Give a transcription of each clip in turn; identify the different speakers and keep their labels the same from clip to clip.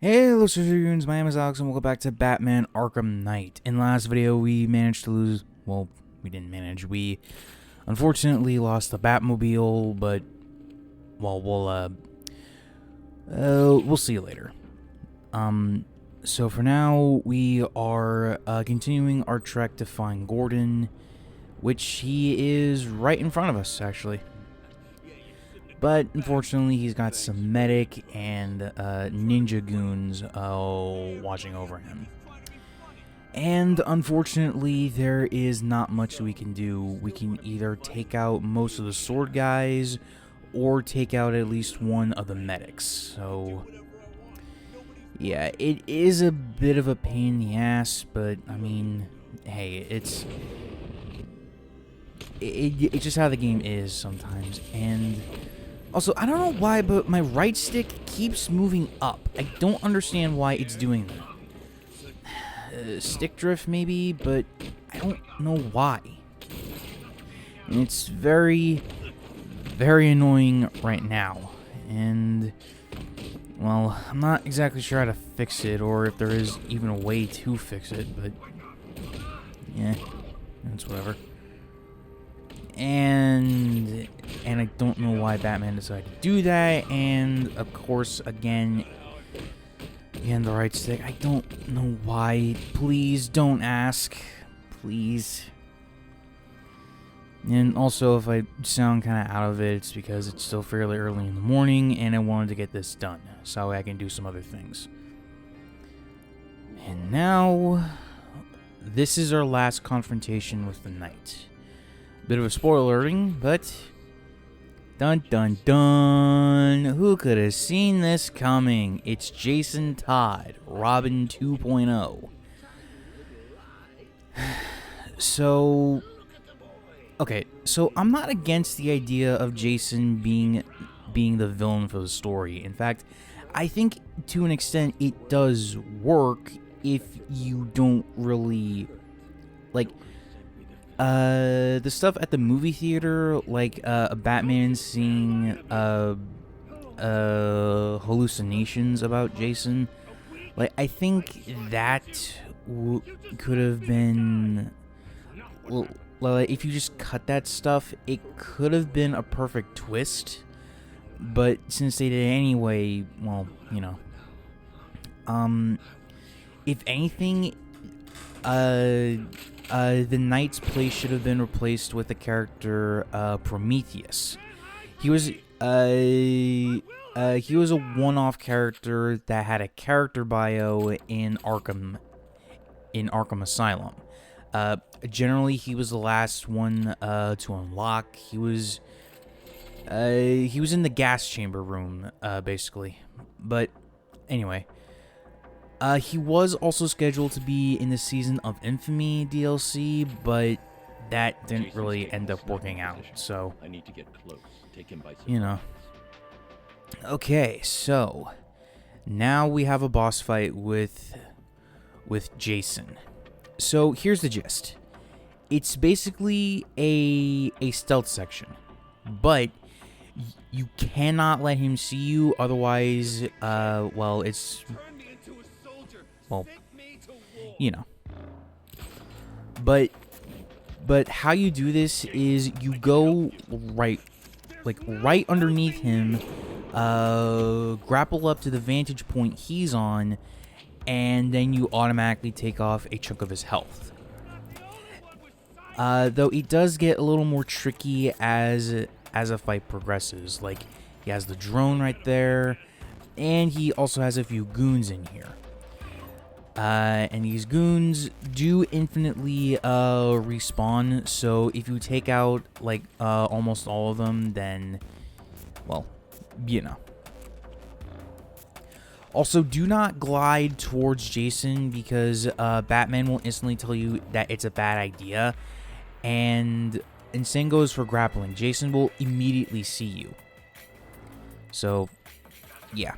Speaker 1: Hey, hello, Goons. My name is Alex, and welcome back to Batman Arkham Knight. In the last video, we managed to lose. Well, we didn't manage. We unfortunately lost the Batmobile, but well, we'll see you later. So for now, we are continuing our trek to find Gordon, which he is right in front of us, actually. But unfortunately, he's got some medic and ninja goons watching over him. And unfortunately, there is not much we can do. We can either take out most of the sword guys or take out at least one of the medics. So, yeah, it is a bit of a pain in the ass, but I mean, hey, it's just how the game is sometimes. And also, I don't know why, but my right stick keeps moving up. I don't understand why it's doing that. Stick drift, maybe, but I don't know why. And it's very, very annoying right now. And, well, I'm not exactly sure how to fix it, or if there is even a way to fix it, but yeah, it's whatever. And I don't know why Batman decided to do that, and of course, again, the right stick, I don't know why. Please don't ask. Please. And also, if I sound kind of out of it, it's because it's still fairly early in the morning, and I wanted to get this done, so I can do some other things. And now, this is our last confrontation with the Knight. Bit of a spoiler alerting, but dun dun dun, who could have seen this coming? It's Jason Todd, Robin 2.0. So, okay, so I'm not against the idea of Jason being the villain for the story. In fact, I think to an extent it does work if you don't really, like, the stuff at the movie theater, like a Batman seeing hallucinations about Jason, like, I think that could have been, well, if you just cut that stuff, it could have been a perfect twist. But since they did it anyway, well, you know, if anything, the Knight's place should have been replaced with the character Prometheus. He was a one-off character that had a character bio in Arkham Asylum. Generally, he was the last one to unlock. He was in the gas chamber room, basically. But anyway. He was also scheduled to be in the Season of Infamy DLC, but that didn't really end up working out, so,
Speaker 2: I need to get close. Take him by surprise.
Speaker 1: you know. Okay, so now we have a boss fight with Jason. So here's the gist. It's basically a stealth section, but you cannot let him see you, otherwise, well, it's... well, you know. But how you do this is you go right underneath him, grapple up to the vantage point he's on, and then you automatically take off a chunk of his health. Though it does get a little more tricky as a fight progresses. Like, he has the drone right there, and he also has a few goons in here. And these goons do infinitely respawn, so if you take out, like, almost all of them, then, well, you know. Also, do not glide towards Jason, because Batman will instantly tell you that it's a bad idea, and same goes for grappling. Jason will immediately see you. So, yeah.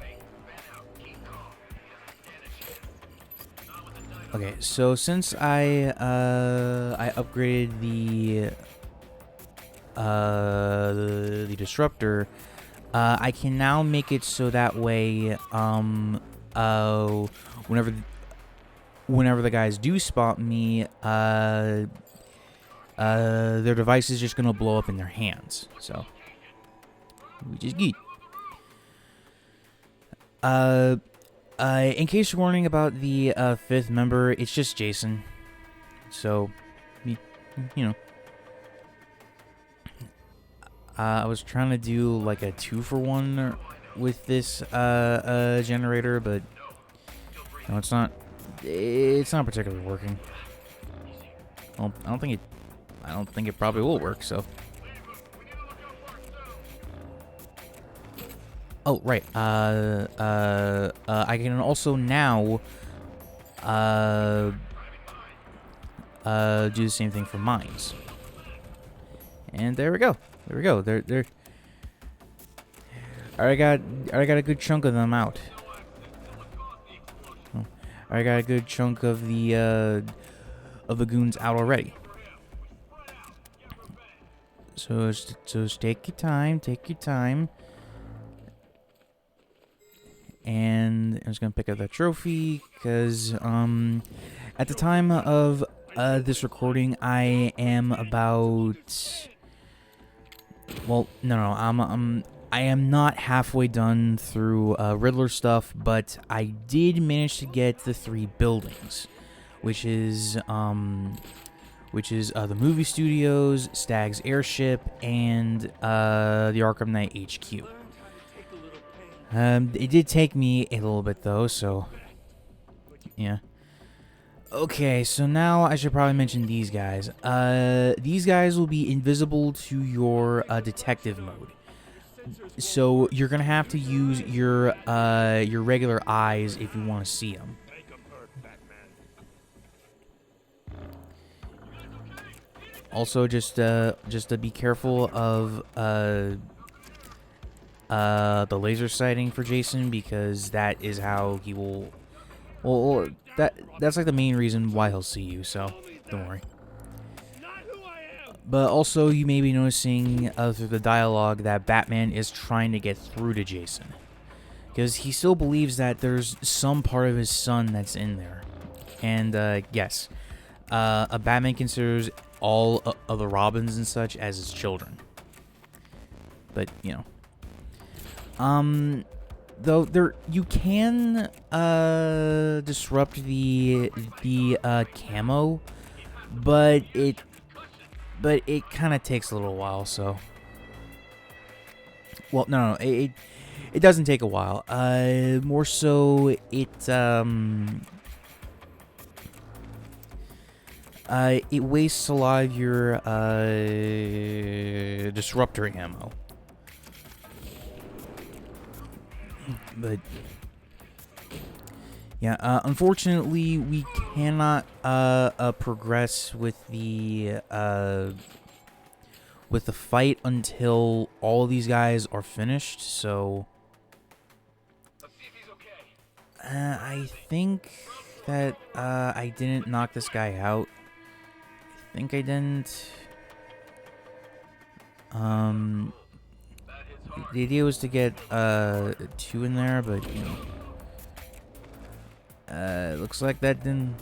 Speaker 1: Okay, so since I upgraded the disruptor, I can now make it so that way whenever the guys do spot me, their device is just gonna blow up in their hands. So, which is good. In case you're wondering about the fifth member, it's just Jason. So, you know. I was trying to do like a 2-for-1 with this generator, but no, it's not. It's not particularly working. Well, I don't think it probably will work. So. Oh, right. I can also now do the same thing for mines. And there we go. There we go. They're I got a good chunk of them out. I got a good chunk of the goons out already. So just take your time, And I'm just gonna pick up that trophy because at the time of this recording, I am about. Well, no, I am not halfway done through Riddler stuff, but I did manage to get the 3 buildings, which is the movie studios, Stag's airship, and the Arkham Knight HQ. It did take me a little bit though, so yeah. Okay, so now I should probably mention these guys. These guys will be invisible to your detective mode. So you're gonna have to use your regular eyes if you want to see them. Also, just to be careful of the laser sighting for Jason, because that is how he will. Well, that's like the main reason why he'll see you. So don't worry. But also, you may be noticing through the dialogue that Batman is trying to get through to Jason, because he still believes that there's some part of his son that's in there. And yes, a Batman considers all of the Robins and such as his children. But you know, though you can disrupt the camo, but it kind of takes a little while. So, well, no, it doesn't take a while. More so, it wastes a lot of your disruptor ammo. But yeah, unfortunately, we cannot progress with the fight until all these guys are finished. So I think that I didn't knock this guy out. I think I didn't. The idea was to get 2 in there, but you know, looks like that didn't.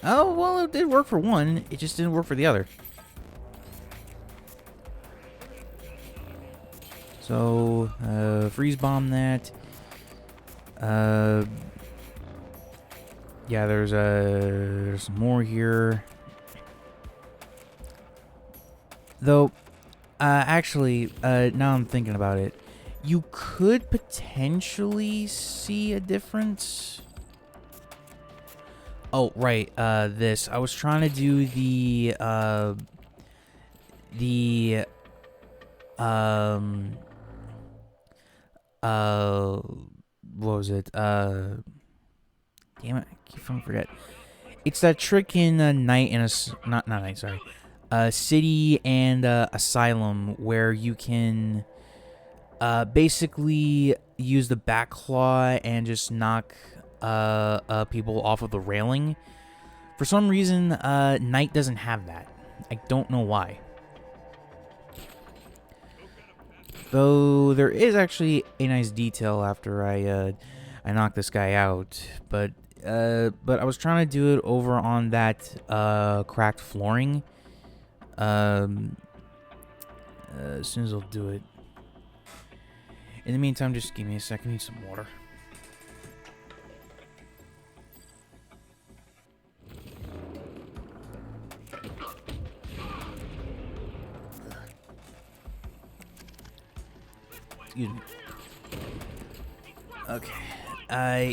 Speaker 1: Oh well, it did work for one. It just didn't work for the other. So freeze bomb that. Yeah, there's some more here. Though, actually, now I'm thinking about it, you could potentially see a difference. Oh, right, this. I was trying to do what was it? Damn it, I keep trying to forget. It's that trick in Night and not Night, sorry. City and Asylum, where you can basically use the back claw and just knock people off of the railing. For some reason, Night doesn't have that. I don't know why. Though there is actually a nice detail after I knock this guy out, but I was trying to do it over on that cracked flooring. As soon as I'll do it. In the meantime, just give me a second. I need some water. Excuse me. Okay.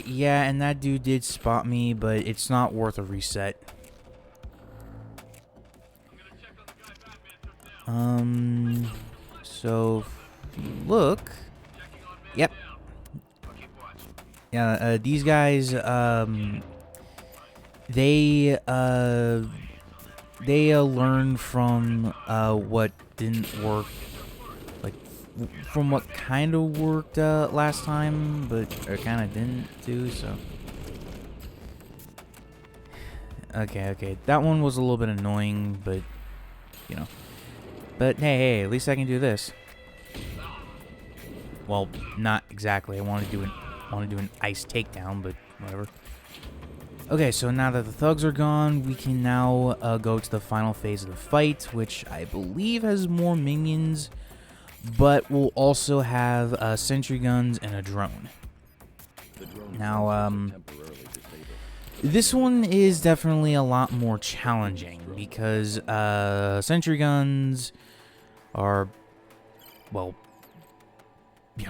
Speaker 1: Yeah, and that dude did spot me, but it's not worth a reset. So, look. Yep. Yeah, these guys, they learned from, what didn't work, like, from what kind of worked, last time, but, or kind of didn't too, so. Okay, that one was a little bit annoying, but, you know. But, hey, at least I can do this. Well, not exactly. I want to do an ice takedown, but whatever. Okay, so now that the thugs are gone, we can now go to the final phase of the fight, which I believe has more minions, but will also have sentry guns and a drone. Now, this one is definitely a lot more challenging because sentry guns are, well,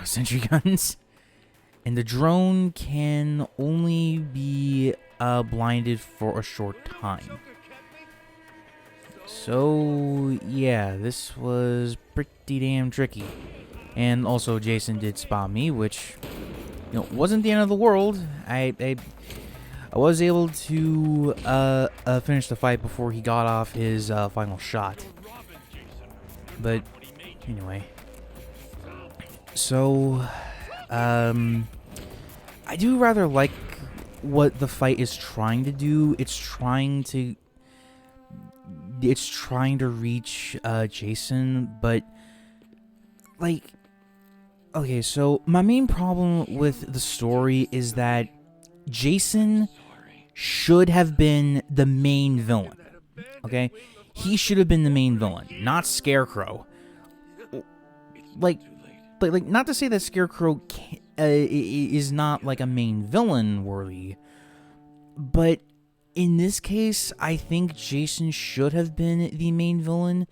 Speaker 1: sentry guns. And the drone can only be blinded for a short time. So, yeah, this was pretty damn tricky. And also, Jason did spot me, which, wasn't the end of the world. I was able to finish the fight before he got off his final shot. But, anyway. So, I do rather like what the fight is trying to do. It's trying to reach Jason, but like, okay, so my main problem with the story is that Jason should have been the main villain. Okay, he should have been the main villain, not Scarecrow. Like, not to say that Scarecrow is not like a main villain worthy, but in this case, I think Jason should have been the main villain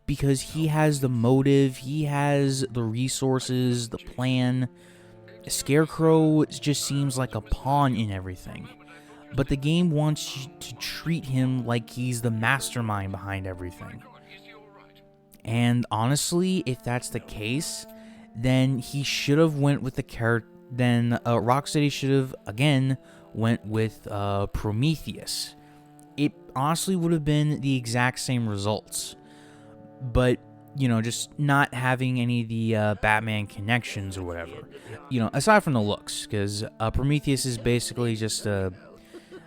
Speaker 1: because he has the motive, he has the resources, the plan. Scarecrow just seems like a pawn in everything, but the game wants you to treat him like he's the mastermind behind everything. And honestly, if that's the case, then he should have went with the character. Then Rocksteady should have again went with Prometheus. It honestly would have been the exact same results, but just not having any of the Batman connections or whatever. Aside from the looks, because Prometheus is basically just a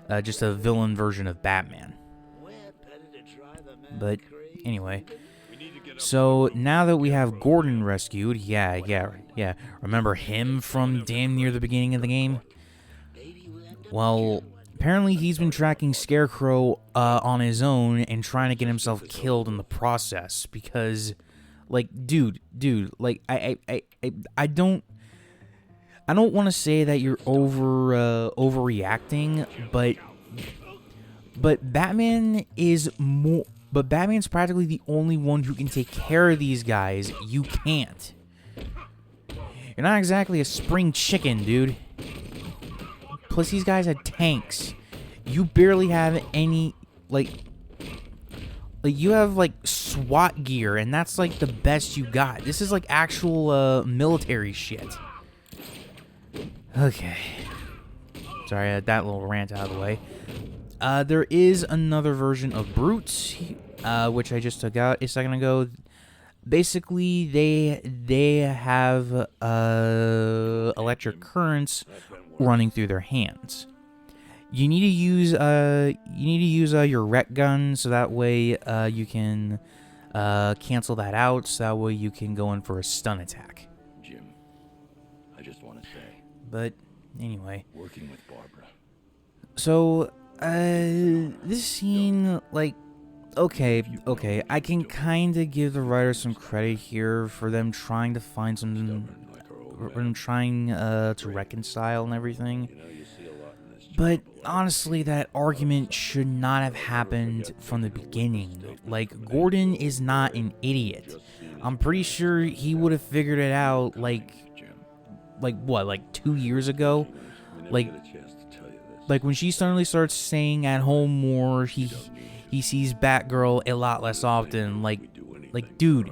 Speaker 1: villain version of Batman. But anyway. So, now that we have Gordon rescued, yeah, remember him from damn near the beginning of the game? Well, apparently he's been tracking Scarecrow on his own and trying to get himself killed in the process because, like, dude, like, I don't want to say that you're overreacting, but Batman is more... But Batman's practically the only one who can take care of these guys. You can't. You're not exactly a spring chicken, dude. Plus, these guys had tanks. You barely have any, like you have, like, SWAT gear, and that's, like, the best you got. This is, like, actual, military shit. Okay. Sorry, I had that little rant out of the way. There is another version of Brute, which I just took out a second ago. Basically, they have electric currents running through their hands. You need to use your rec gun so that way you can cancel that out so that way you can go in for a stun attack.
Speaker 2: Jim, I just want to say,
Speaker 1: But anyway,
Speaker 2: working with Barbara.
Speaker 1: so this scene, like, okay, I can kind of give the writer some credit here for them trying to find some, for them trying to reconcile and everything. But honestly, that argument should not have happened from the beginning. Like, Gordon is not an idiot. I'm pretty sure he would have figured it out, like what, like 2 years ago? Like when she suddenly starts staying at home more, he sees Batgirl a lot less often. Like, dude,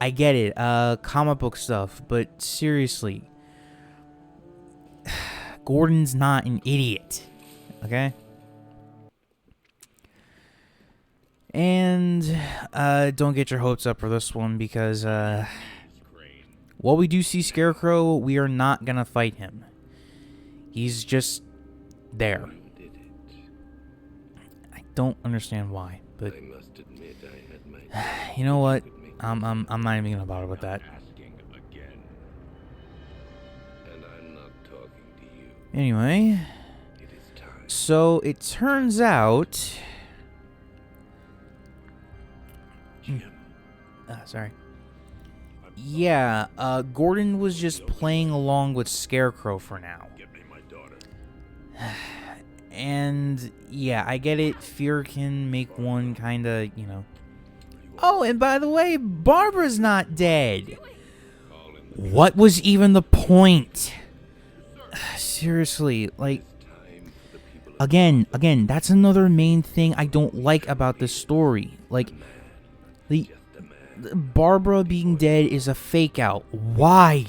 Speaker 1: I get it, comic book stuff, but seriously, Gordon's not an idiot, okay? And don't get your hopes up for this one because while we do see Scarecrow, we are not gonna fight him. He's just there. I don't understand why, but you know what? I'm not even gonna bother with that. Anyway, so it turns out. Sorry. Yeah, Gordon was just playing along with Scarecrow for now. And yeah, I get it. Fear can make one kind of, you know. Oh, and by the way, Barbara's not dead. What was even the point? Seriously, like, again, that's another main thing I don't like about this story. Like, the Barbara being dead is a fake out. Why?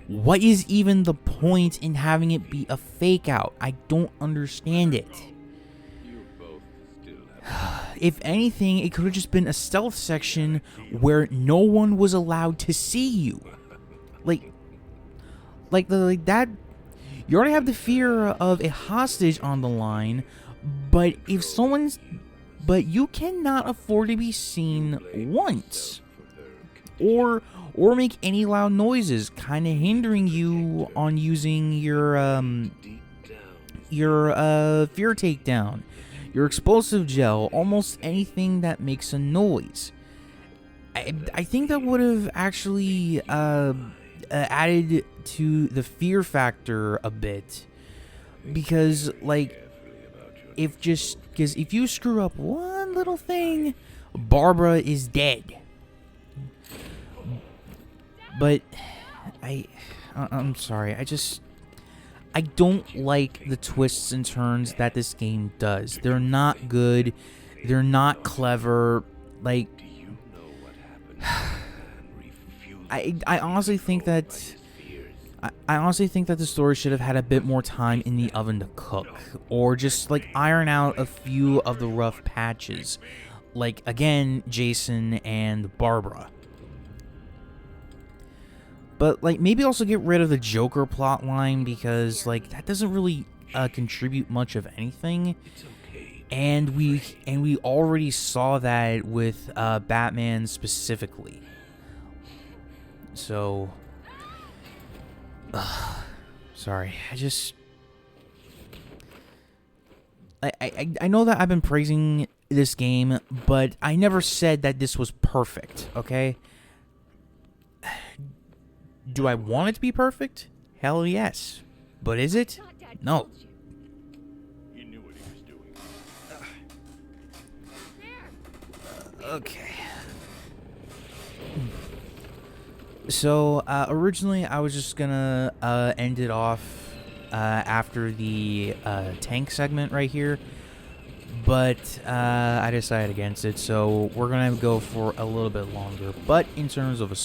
Speaker 1: What is even the point in having it be a fake out? I don't understand it. If anything, it could have just been a stealth section where no one was allowed to see you. Like that. You already have the fear of a hostage on the line, but you cannot afford to be seen once, or make any loud noises, kind of hindering you on using your fear takedown, your explosive gel, almost anything that makes a noise. I think that would have actually added to the fear factor a bit, because if you screw up one little thing, Barbara is dead. But I'm sorry, I don't like the twists and turns that this game does. They're not good. They're not clever. Like, I honestly think that the story should have had a bit more time in the oven to cook, or just like iron out a few of the rough patches, like again Jason and Barbara. But like maybe also get rid of the Joker plotline, because like that doesn't really contribute much of anything. And we already saw that with Batman specifically. So, sorry. I know that I've been praising this game, but I never said that this was perfect. Okay. Do I want it to be perfect? Hell yes. But is it? No.
Speaker 2: He knew what he was doing.
Speaker 1: Okay. So, originally I was just gonna end it off after the tank segment right here, but I decided against it. So we're gonna go for a little bit longer. But in terms of the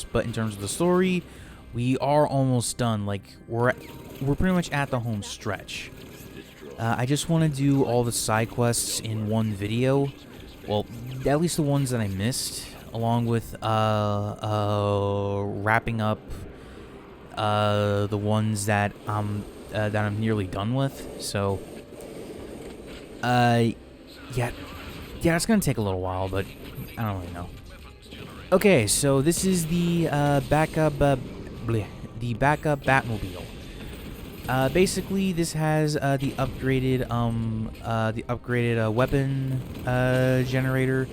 Speaker 1: story, we are almost done. Like we're pretty much at the home stretch. I just want to do all the side quests in one video. Well, at least the ones that I missed, along with wrapping up the ones that I'm nearly done with. So yeah, it's gonna take a little while, but I don't really know. Okay, so this is the backup, the backup Batmobile. Basically, this has the upgraded weapon generator.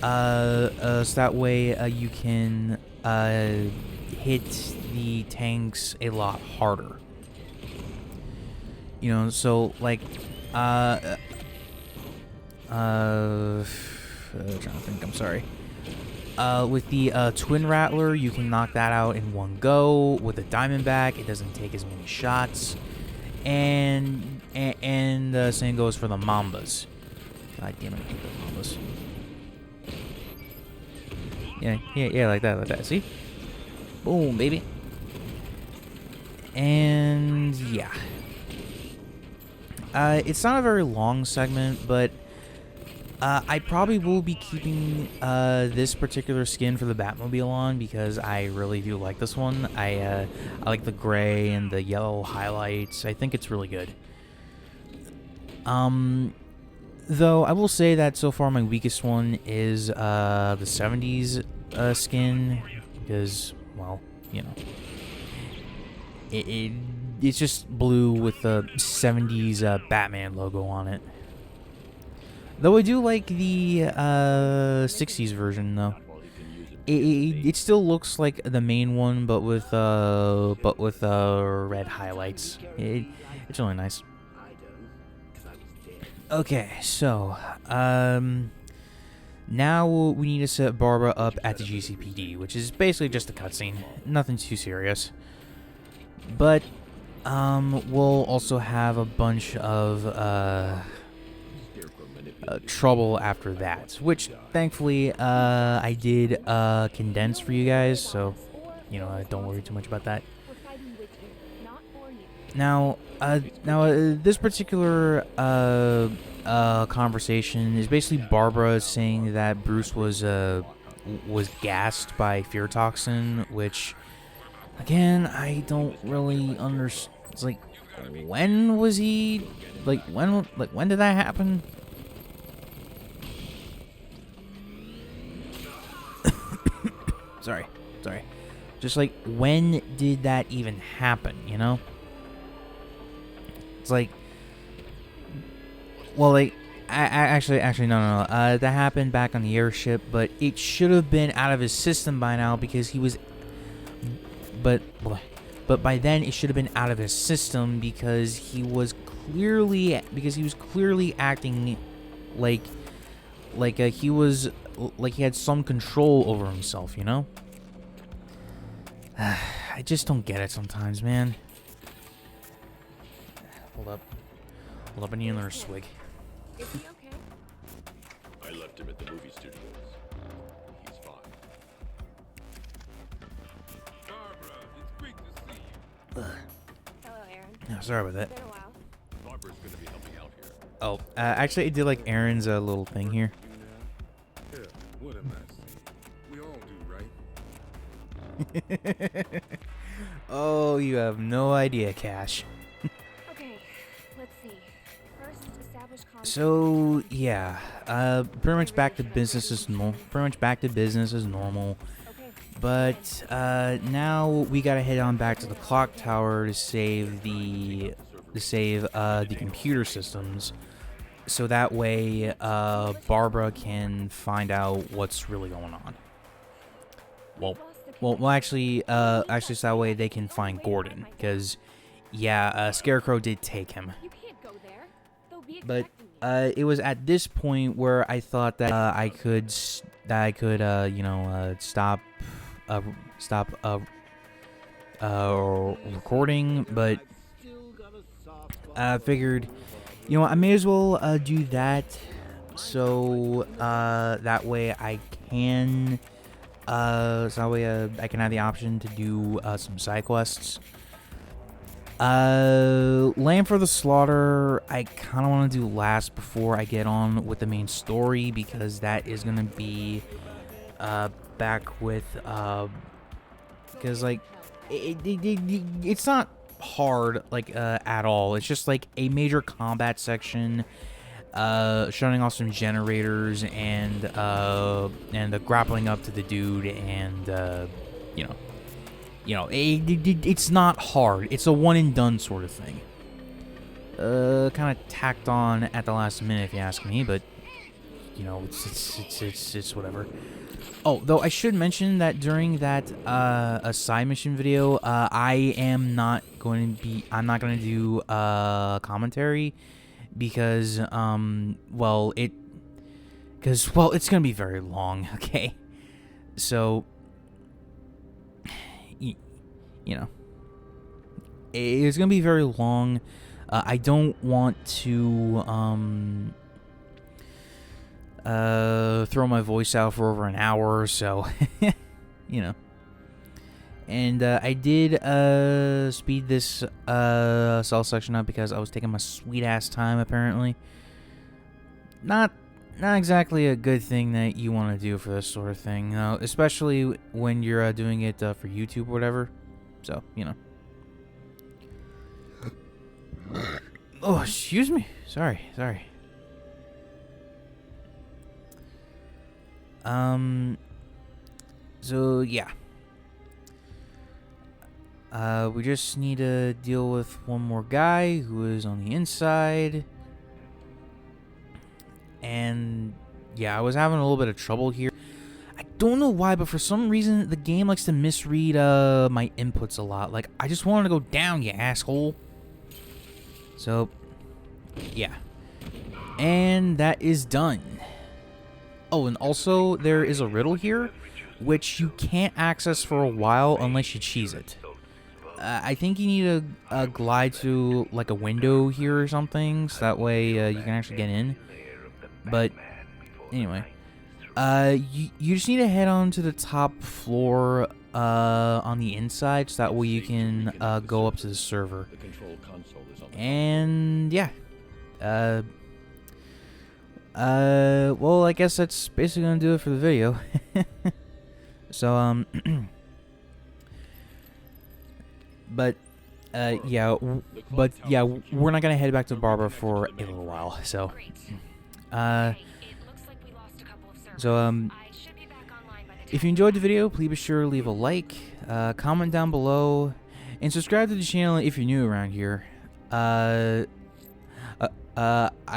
Speaker 1: So that way you can hit the tanks a lot harder. You know, so like trying to think. I'm sorry. With the Twin Rattler, you can knock that out in one go. With the Diamondback, it doesn't take as many shots. And the same goes for the Mambas. God damn it, I hate the Mambas. Yeah, like that. See? Boom, baby. And yeah. It's not a very long segment, but I probably will be keeping this particular skin for the Batmobile on because I really do like this one. I like the gray and the yellow highlights. I think it's really good. Though I will say that so far my weakest one is the 70s skin because, well, you know, it's just blue with the 70s Batman logo on it. Though I do like the 60s version though. It still looks like the main one, but with red highlights. It's really nice. Okay, so now we need to set Barbara up at the GCPD, which is basically just a cutscene, nothing too serious. But we'll also have a bunch of trouble after that, which thankfully I did condense for you guys, so you know, don't worry too much about that. Now, this particular conversation is basically Barbara saying that Bruce was gassed by fear toxin, which, again, I don't really understand. It's like, when was he? When did that happen? Sorry. Just like, when did that even happen? You know? It's like, well, like, actually, no. That happened back on the airship, but it should have been out of his system by now because he was. But by then it should have been out of his system because he was clearly acting like he had some control over himself, you know? I just don't get it sometimes, man. Hold up, I need another swig.
Speaker 3: Is he okay?
Speaker 2: I left him at the movie studios. He's fine.
Speaker 4: Barbara, it's great to see you.
Speaker 3: Hello, Aaron.
Speaker 1: No, sorry about that.
Speaker 3: It's been a while.
Speaker 2: Barbara's gonna be helping out here.
Speaker 1: Oh, actually, I did like Aaron's little thing here.
Speaker 4: Yeah, what a mess. We all do, right?
Speaker 1: Oh, you have no idea, Cash.
Speaker 3: Okay, let's see. First, establish contact.
Speaker 1: So yeah, pretty much back to business as normal.
Speaker 3: Okay.
Speaker 1: But now we gotta head on back to the clock tower to save the computer systems, so that way Barbara can find out what's really going on. Well, actually, so that way they can find Gordon, because yeah, Scarecrow did take him.
Speaker 3: You can't go there. They'll be
Speaker 1: But
Speaker 3: expecting you.
Speaker 1: it was at this point where I thought that I could stop recording, but I figured, you know, I may as well do that, so that way I can I can have the option to do some side quests. Lamb for the Slaughter, I kind of want to do last before I get on with the main story, because that is going to be back with, because like, it's not hard, like, at all. It's just like a major combat section shutting off some generators and grappling up to the dude, and it's not hard. It's a one and done sort of thing. Kind of tacked on at the last minute, if you ask me, but it's whatever. Oh, though I should mention that during that a side mission video, I'm not going to do commentary because it's gonna be very long. Okay, so it's gonna be very long. I don't want to throw my voice out for over an hour or so. And I did speed this cell section up because I was taking my sweet ass time, apparently. Not exactly a good thing that you want to do for this sort of thing, especially when you're doing it for YouTube or whatever. So, Oh, excuse me. Sorry. So yeah. We just need to deal with one more guy who is on the inside. And yeah, I was having a little bit of trouble here. I don't know why, but for some reason the game likes to misread my inputs a lot. Like, I just wanted to go down, you asshole. So yeah. And that is done. Oh, and also there is a riddle here, which you can't access for a while unless you cheese it. I think you need to glide to like a window here or something, so that way you can actually get in. But anyway, you just need to head on to the top floor on the inside, so that way you can go up to the server. And yeah, well, I guess that's basically gonna do it for the video. So but yeah, we're not gonna head back to Barbara for a little while. So if you enjoyed the video, please be sure to leave a like, comment down below, and subscribe to the channel if you're new around here. I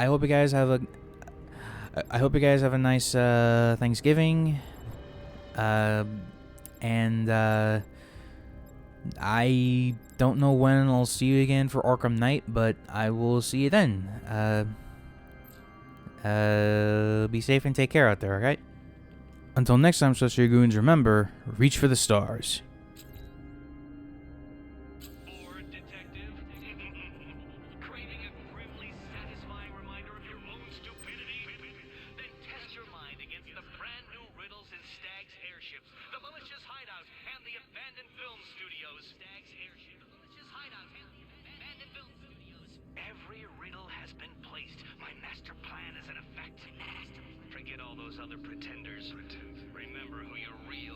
Speaker 1: hope you guys have a nice Thanksgiving. And I don't know when I'll see you again for Arkham Knight, but I will see you then. Be safe and take care out there, alright? Until next time, Celestial Goons, remember, reach for the stars.
Speaker 5: Forget all those other pretenders. Remember who your real